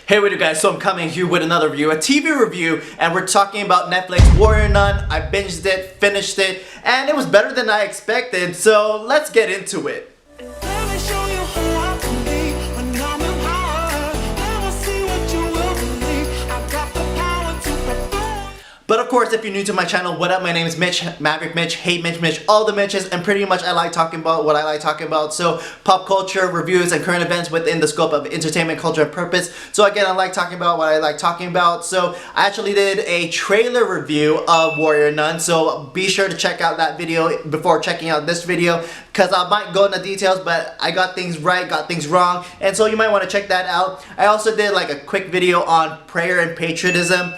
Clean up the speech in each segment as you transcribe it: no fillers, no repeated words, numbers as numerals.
Hey, what do you guys? So I'm coming here with another review, a TV review, and we're talking about Netflix Warrior Nun. I binged it, finished it, and it was better than I expected, so let's get into it. But of course, if you're new to my channel, what up? My name is Mitch, Maverick Mitch, Hate Mitch, all the Mitches, and pretty much I like talking about what I like talking about. So pop culture, reviews, and current events within the scope of entertainment, culture, and purpose. So again, I like talking about what I like talking about. So I actually did a trailer review of Warrior Nun, so be sure to check out that video before checking out this video, because I might go into details, but I got things right, got things wrong, and so you might want to check that out. I also did like a quick video on prayer and patriotism,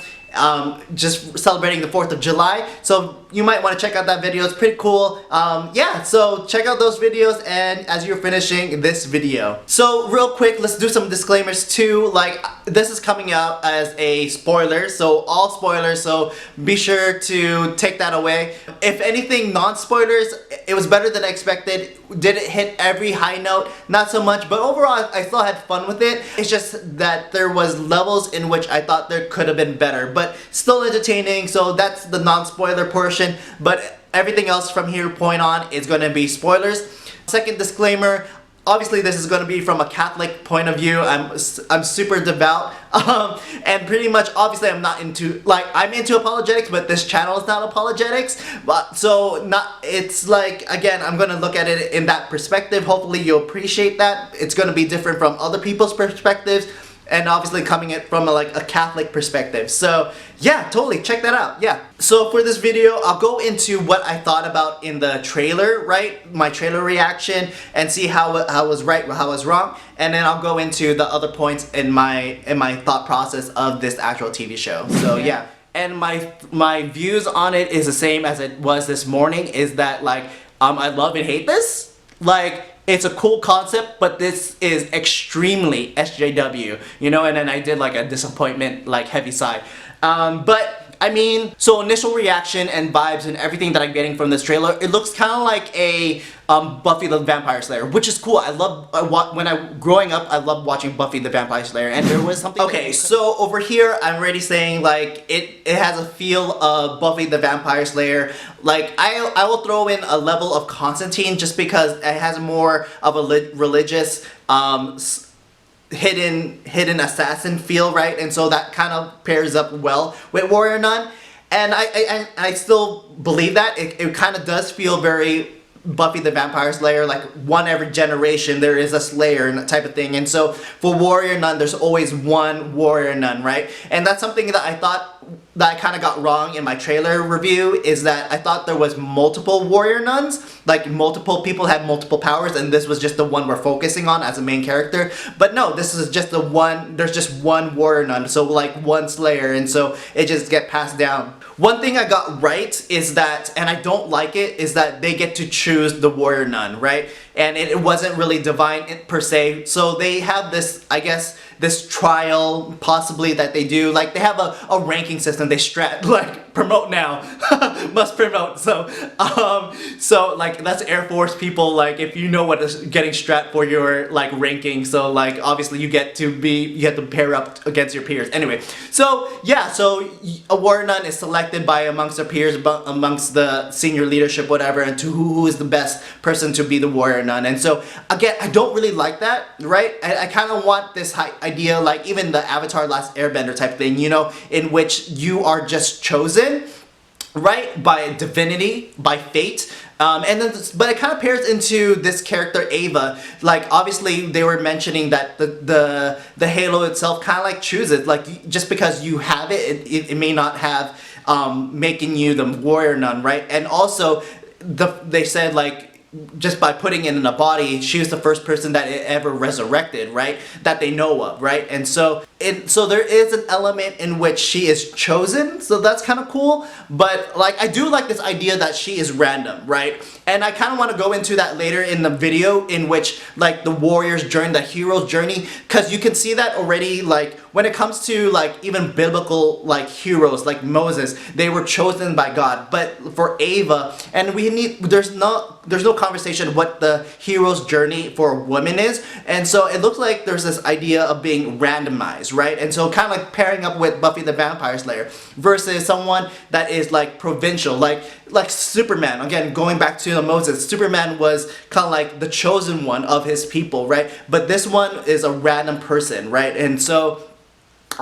just celebrating the 4th of July, so you might want to check out that video. It's pretty cool. Yeah, so check out those videos and as you're finishing this video. So real quick, let's do some disclaimers too. Like, this is coming out as a spoiler, so all spoilers, so be sure to take that away. If anything, non-spoilers, it was better than I expected. Did it hit every high note? Not so much, but overall I still had fun with it. It's just that there was levels in which I thought there could have been better, but still entertaining, so that's the non-spoiler portion. But everything else from here point on is going to be spoilers. Second disclaimer, obviously this is going to be from a Catholic point of view. I'm super devout, and pretty much obviously I'm not into, like, I'm into apologetics, but this channel is not apologetics. But so it's like, again, I'm going to look at it in that perspective. Hopefully you'll appreciate that. It's going to be different from other people's perspectives, and obviously coming it from a Catholic perspective. So yeah, totally check that out. Yeah. So for this video, I'll go into what I thought about in the trailer, right? My trailer reaction, and see how I was right, how I was wrong, and then I'll go into the other points in my thought process of this actual TV show. So yeah. And my views on it is the same as it was this morning. Is that I love and hate this. It's a cool concept, but this is extremely SJW, you know, and then I did like a disappointment, heavy sigh. But I mean, so initial reaction and vibes and everything that I'm getting from this trailer, it looks kind of like a Buffy the Vampire Slayer, which is cool. Growing up, I loved watching Buffy the Vampire Slayer, and there was something. Okay, so over here, I'm already saying it has a feel of Buffy the Vampire Slayer. I will throw in a level of Constantine just because it has more of a religious hidden assassin feel, right? And so that kind of pairs up well with Warrior Nun, and I still believe that it kind of does feel very Buffy the Vampire Slayer, like one every generation there is a slayer and that type of thing. And so for Warrior Nun, there's always one Warrior Nun, right? And that's something that I thought that I kind of got wrong in my trailer review, is that I thought there was multiple Warrior Nuns, like multiple people had multiple powers, and this was just the one we're focusing on as a main character. But no, this is just the one, there's just one Warrior Nun, so one slayer, and so it just get passed down. One thing I got right is that, and I don't like it, is that they get to choose the Warrior Nun, right? And it wasn't really divine per se, so they have this, I guess, this trial possibly that they do. They have a ranking system. They promote now, must promote. So that's Air Force people. If you know what is getting strapped for your ranking, so obviously you have to pair up against your peers. Anyway, so yeah, so a Warrior Nun is selected by amongst their peers, amongst the senior leadership, whatever, and to who is the best person to be the Warrior Nun. And so again, I don't really like that, right? I kind of want this idea, even the Avatar Last Airbender type thing, you know, in which you are just chosen, right, by divinity, by fate. But it kind of pairs into this character Ava. Obviously they were mentioning that the halo itself kind of chooses, just because you have it may not have making you the Warrior Nun, right? And also they said just by putting it in a body, she was the first person that it ever resurrected, right? That they know of, right? And so there is an element in which she is chosen, so that's kind of cool. But I do like this idea that she is random, right? And I kind of want to go into that later in the video, in which the warrior's journey, the hero's journey, because you can see that already. When it comes to even biblical heroes like Moses, they were chosen by God. But for Ava, and there's no conversation what the hero's journey for a woman is. And so it looks like there's this idea of being randomized, right? And so kind of like pairing up with Buffy the Vampire Slayer versus someone that is like provincial, like Superman. Again, going back to the Moses, Superman was kind of like the chosen one of his people, right? But this one is a random person, right? And so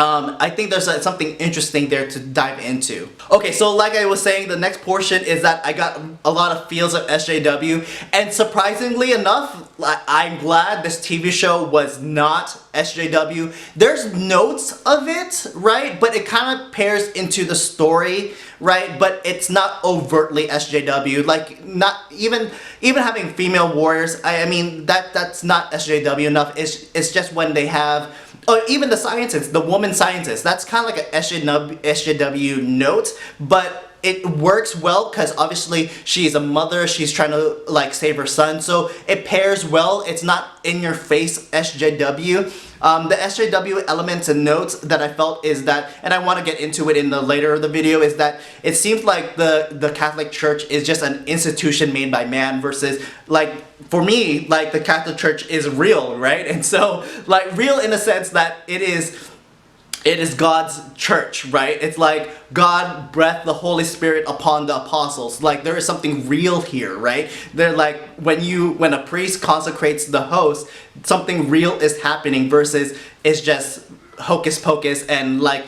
I think there's something interesting there to dive into. Okay, so like I was saying, the next portion is that I got a lot of feels of SJW, and surprisingly enough, I'm glad this TV show was not SJW. There's notes of it, right? But it kind of pairs into the story, right? But it's not overtly SJW. Like, not even having female warriors, I mean, that's not SJW enough. It's just when they have, or even the scientists, the woman scientists, that's kind of like an SJW note, but it works well because obviously she's a mother, she's trying to like save her son, so it pairs well. It's not in your face SJW. The SJW elements and notes that I felt is that, and I want to get into it in the later of the video, is that it seems like the Catholic Church is just an institution made by man versus, like, for me, like, the Catholic Church is real, right? And so, like, real in the sense that it is God's church, right? It's like God breathed the Holy Spirit upon the apostles. Like, there is something real here, right? They're like, when a priest consecrates the host, something real is happening versus it's just hocus pocus and like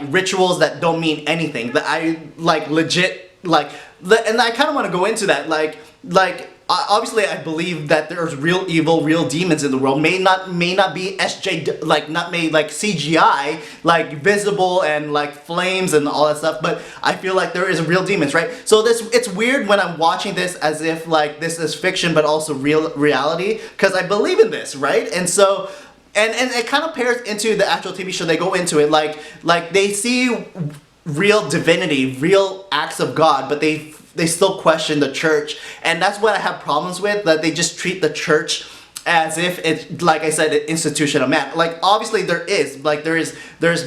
rituals that don't mean anything. That I like legit like, and I kind of want to go into that, like. Obviously, I believe that there's real evil, real demons in the world. May not be SJ, like not made like CGI, like visible and like flames and all that stuff. But I feel like there is real demons, right? So it's weird when I'm watching this as if like this is fiction, but also reality, because I believe in this, right? And so. And it kind of pairs into the actual TV show. They go into it like they see real divinity, real acts of God, but they still question the church, and that's what I have problems with, that they just treat the church as if it's, like I said, an institution of man. Like, obviously there's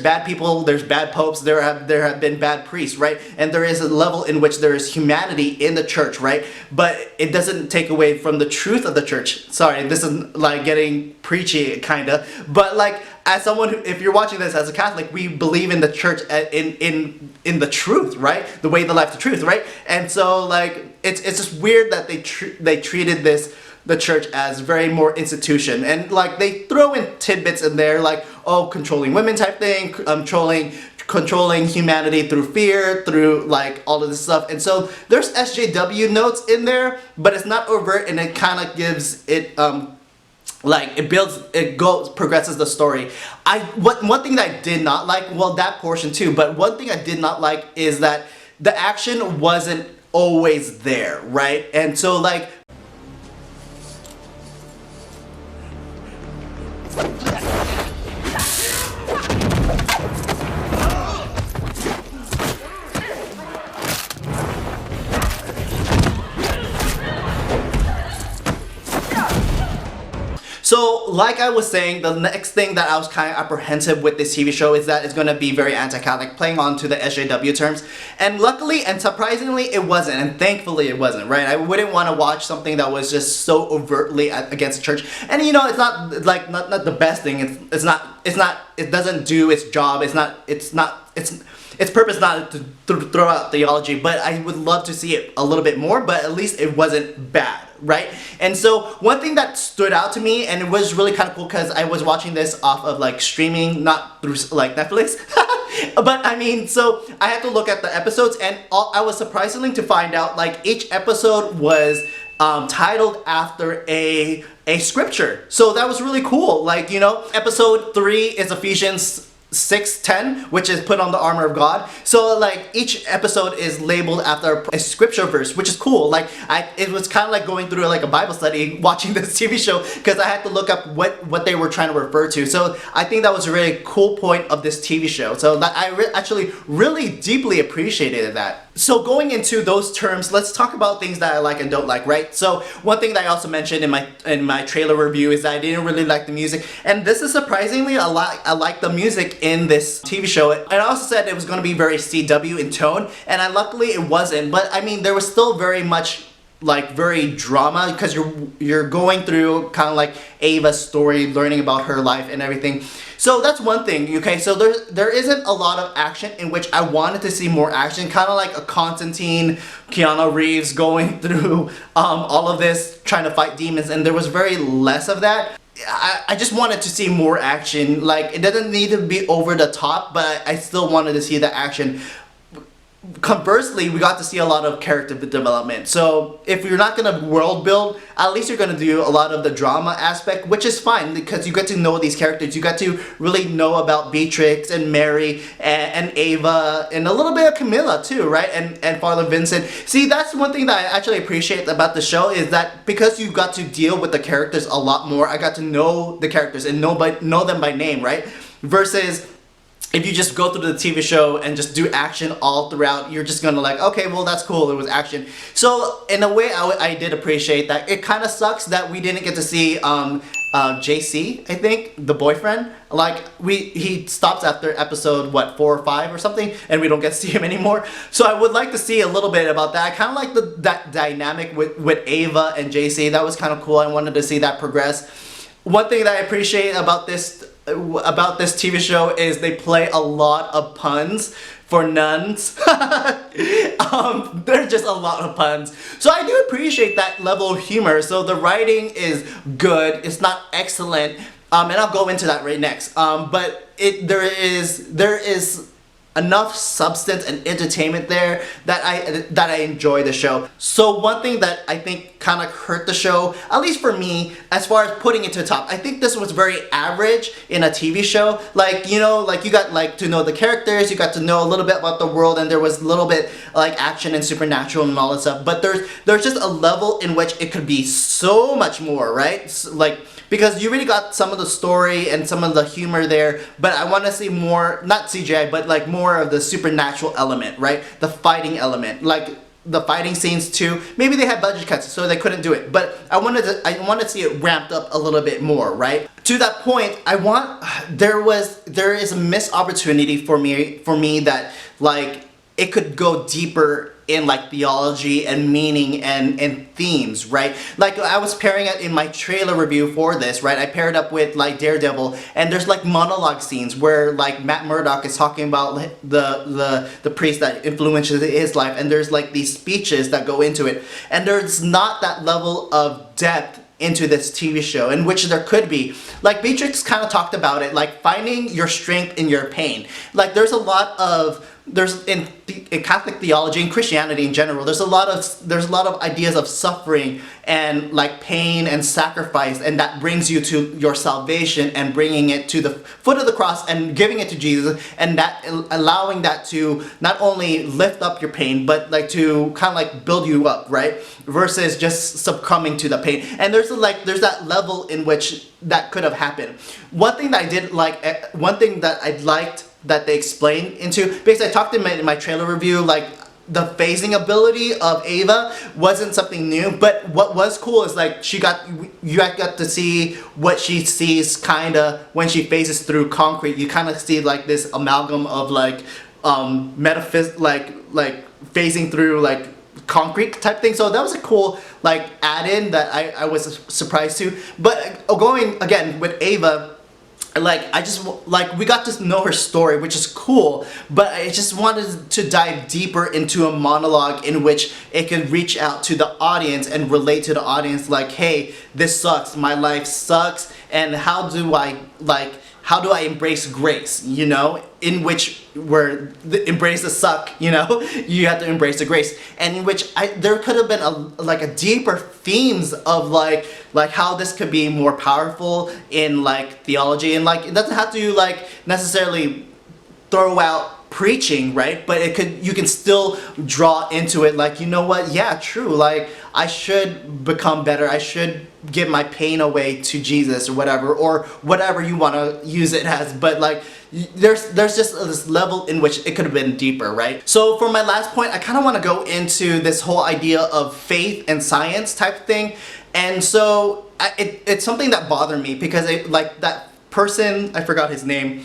bad people, there's bad popes, there have been bad priests, right? And there is a level in which there is humanity in the church, right? But it doesn't take away from the truth of the church. Sorry, this is like getting preachy, kinda, but like, as someone who, if you're watching this as a Catholic, we believe in the church in the truth, right? The way, the life, the truth, right? And so like it's just weird that they treated the church as very more institution, and like they throw in tidbits in there like, oh, controlling women type thing, controlling humanity through fear, through like all of this stuff. And so there's SJW notes in there, but it's not overt, and it kind of gives it like progresses the story. One thing that I did not like, well, that portion too, but one thing I did not like is that the action wasn't always there, right? And so like, so, like I was saying, the next thing that I was kind of apprehensive with this TV show is that it's going to be very anti-Catholic, playing on to the SJW terms. And luckily and surprisingly, it wasn't. And thankfully, it wasn't, right? I wouldn't want to watch something that was just so overtly against the church. And you know, it's not like not the best thing. It doesn't do its job. Its purpose not to throw out theology, but I would love to see it a little bit more, but at least it wasn't bad, right? And so one thing that stood out to me, and it was really kind of cool because I was watching this off of like streaming, not through like Netflix, but I mean, so I had to look at the episodes, and I was surprisingly to find out like each episode was titled after a scripture. So that was really cool. Like, you know, episode 3 is Ephesians 6:10, which is put on the armor of God. So like each episode is labeled after a scripture verse, which is cool. Like it was kind of like going through like a Bible study watching this TV show, because I had to look up what they were trying to refer to. So I think that was a really cool point of this TV show. So that I actually really deeply appreciated that. So going into those terms, let's talk about things that I like and don't like, right? So one thing that I also mentioned in my trailer review is that I didn't really like the music, and this is surprisingly I like the music in this TV show. And I also said it was going to be very CW in tone, and luckily it wasn't. But I mean, there was still very much like very drama, because you're going through kind of like Ava's story, learning about her life and everything. So that's one thing, okay? So there isn't a lot of action, in which I wanted to see more action, kind of like a Constantine, Keanu Reeves going through all of this, trying to fight demons, and there was very less of that. I just wanted to see more action. Like, it doesn't need to be over the top, but I still wanted to see the action. Conversely, we got to see a lot of character development. So if you're not gonna world build, at least you're gonna do a lot of the drama aspect, which is fine, because you get to know these characters. You got to really know about Beatrix and Mary and Ava and a little bit of Camilla too, right? And Father Vincent. See, that's one thing that I actually appreciate about the show, is that because you got to deal with the characters a lot more, I got to know the characters and know them by name, right? Versus if you just go through the TV show and just do action all throughout, you're just gonna like, okay, well, that's cool, it was action. So in a way, I did appreciate that. It kind of sucks that we didn't get to see JC, I think, the boyfriend. Like, he stops after episode, what, 4 or 5 or something, and we don't get to see him anymore. So I would like to see a little bit about that. I kind of like that dynamic with Ava and JC. That was kind of cool. I wanted to see that progress. One thing that I appreciate about this TV show is they play a lot of puns for nuns. There's just a lot of puns. So I do appreciate that level of humor. So the writing is good. It's not excellent. And I'll go into that right next. But there is enough substance and entertainment there that I enjoy the show. So one thing that I think kind of hurt the show, at least for me, as far as putting it to the top, I think this was very average in a TV show. Like, you know, like you got like to know the characters, you got to know a little bit about the world, and there was a little bit like action and supernatural and all that stuff. But there's just a level in which it could be so much more, right? So, like, because you really got some of the story and some of the humor there, but I want to see more, not CGI, but like more of the supernatural element, right? The fighting element, like the fighting scenes too. Maybe they had budget cuts, so they couldn't do it, but I want to see it ramped up a little bit more, right? To that point, there is a missed opportunity for me that like it could go deeper in like theology and meaning and themes, right? Like I was pairing it in my trailer review for this, right? I paired up with like Daredevil, and there's like monologue scenes where like Matt Murdock is talking about the priest that influences his life, and there's like these speeches that go into it, and there's not that level of depth into this TV show, in which there could be. Like Beatrix kind of talked about it, like finding your strength in your pain. Like there's a lot of in Catholic theology and Christianity in general, there's a lot of ideas of suffering and like pain and sacrifice, and that brings you to your salvation and bringing it to the foot of the cross and giving it to Jesus, and that allowing that to not only lift up your pain, but like to kind of like build you up, right? Versus just succumbing to the pain. And there's that level in which that could have happened. One thing that I liked that they explained into, because I talked in my trailer review, like the phasing ability of Ava wasn't something new, but what was cool is like you got to see what she sees kind of when she phases through concrete. You kind of see like this amalgam of like like phasing through like concrete type thing. So that was a cool like add-in that I was surprised to. But going again with Ava, like we got to know her story, which is cool, but I just wanted to dive deeper into a monologue in which it could reach out to the audience and relate to the audience, like, hey, this sucks, my life sucks, and how do I embrace grace, you know, in which embrace the suck, you know, you have to embrace the grace, and in which there could have been a deeper themes of like how this could be more powerful in like theology, and like it doesn't have to like necessarily throw out preaching, right? But you can still draw into it, like, you know what, yeah, true, like I should become better, I should give my pain away to Jesus or whatever you want to use it as, but like there's just this level in which it could have been deeper, right? So for my last point, I kind of want to go into this whole idea of faith and science type thing, and so it's something that bothered me because like that person, I forgot his name,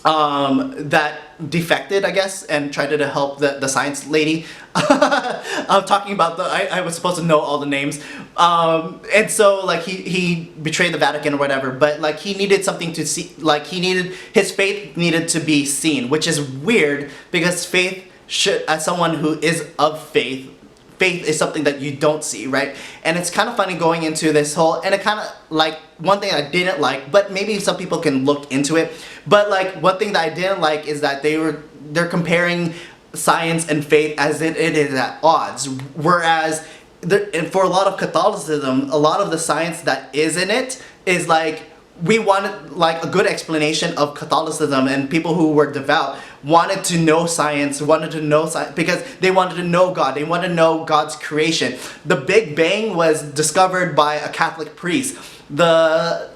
that defected, I guess, and tried to help the science lady. I'm talking about I was supposed to know all the names. And so like he betrayed the Vatican or whatever, but like he needed something to see, like his faith needed to be seen, which is weird because faith should, as someone who is of faith is something that you don't see, right? And it's kind of funny going into this whole, and it kind of like, one thing I didn't like, but maybe some people can look into it, but like one thing that I didn't like is that they're comparing science and faith as it is at odds, whereas and for a lot of Catholicism, a lot of the science that is in it is like, we wanted like a good explanation of Catholicism, and people who were devout wanted to know science, because they wanted to know God, they wanted to know God's creation. The Big Bang was discovered by a Catholic priest. The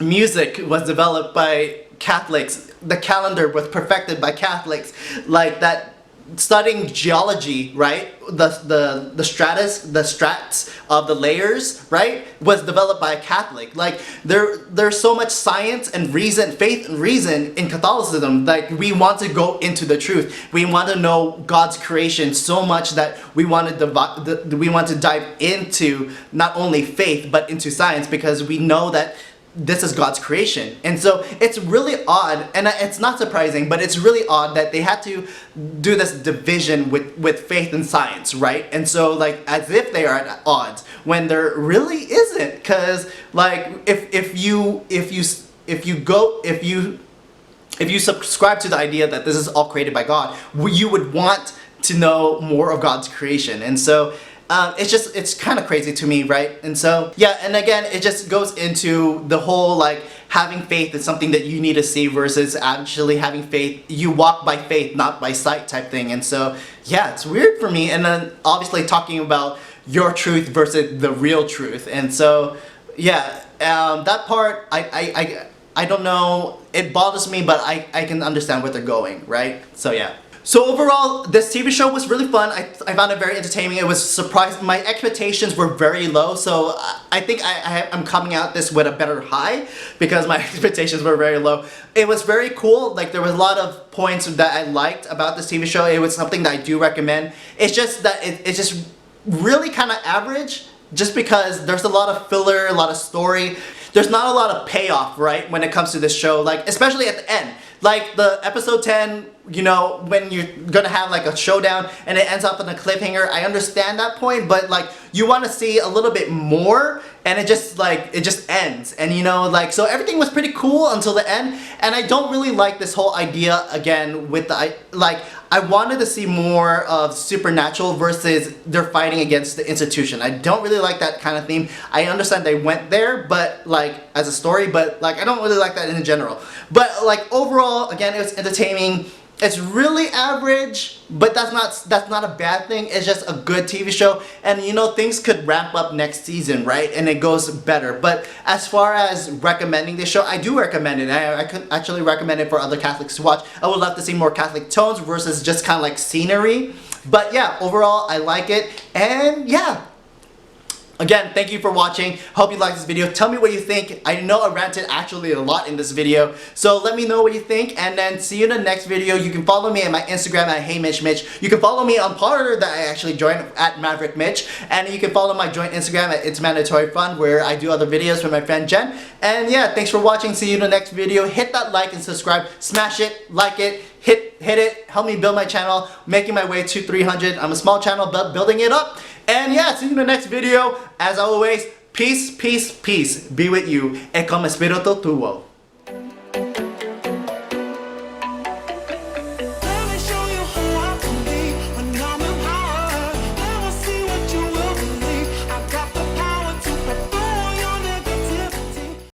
music was developed by Catholics. The calendar was perfected by Catholics. Like that, studying geology, right? The strats of the layers, right, was developed by a Catholic. Like there's so much science and reason, faith and reason in Catholicism. Like we want to go into the truth. We want to know God's creation so much that we want to dive into not only faith but into science, because we know that this is God's creation. And so it's really odd, and it's not surprising, but it's really odd that they had to do this division with faith and science, right? And so like as if they are at odds when there really isn't, because like if you subscribe to the idea that this is all created by God, you would want to know more of God's creation. And so it's kind of crazy to me, right? And so, yeah, and again, it just goes into the whole, like, having faith is something that you need to see versus actually having faith, you walk by faith, not by sight type thing. And so, yeah, it's weird for me. And then, obviously, talking about your truth versus the real truth. And so, yeah, that part, I don't know, it bothers me, but I can understand where they're going, right? So, yeah. So overall, this TV show was really fun. I found it very entertaining. It was surprising. My expectations were very low, so I think I'm coming out this with a better high because my expectations were very low. It was very cool. Like there was a lot of points that I liked about this TV show. It was something that I do recommend. It's just that it's just really kind of average, just because there's a lot of filler, a lot of story. There's not a lot of payoff, right, when it comes to this show, like especially at the end. Like the episode 10, you know, when you're gonna have like a showdown and it ends up in a cliffhanger, I understand that point, but like you want to see a little bit more, and it just ends. And you know, like, so everything was pretty cool until the end, and I don't really like this whole idea again with the, like, I wanted to see more of supernatural versus they're fighting against the institution. I don't really like that kind of theme. I understand they went there, but like as a story, but like I don't really like that in general. But like overall, again, it was entertaining. It's really average, but that's not a bad thing. It's just a good TV show, and you know, things could ramp up next season, right? And it goes better. But as far as recommending this show, I do recommend it. I could actually recommend it for other Catholics to watch. I would love to see more Catholic tones versus just kind of like scenery. But yeah, overall, I like it, and yeah. Again, thank you for watching. Hope you liked this video. Tell me what you think. I know I ranted actually a lot in this video, so let me know what you think, and then see you in the next video. You can follow me at my Instagram at HeyMitchMitch. You can follow me on Parler that I actually joined at MaverickMitch, and you can follow my joint Instagram at It's Mandatory Fun, where I do other videos with my friend Jen. And yeah, thanks for watching. See you in the next video. Hit that like and subscribe. Smash it, like it, hit it. Help me build my channel, making my way to 300. I'm a small channel, but building it up. And yeah, see you in the next video. As always, peace, peace, peace be with you. E con espíritu tuo.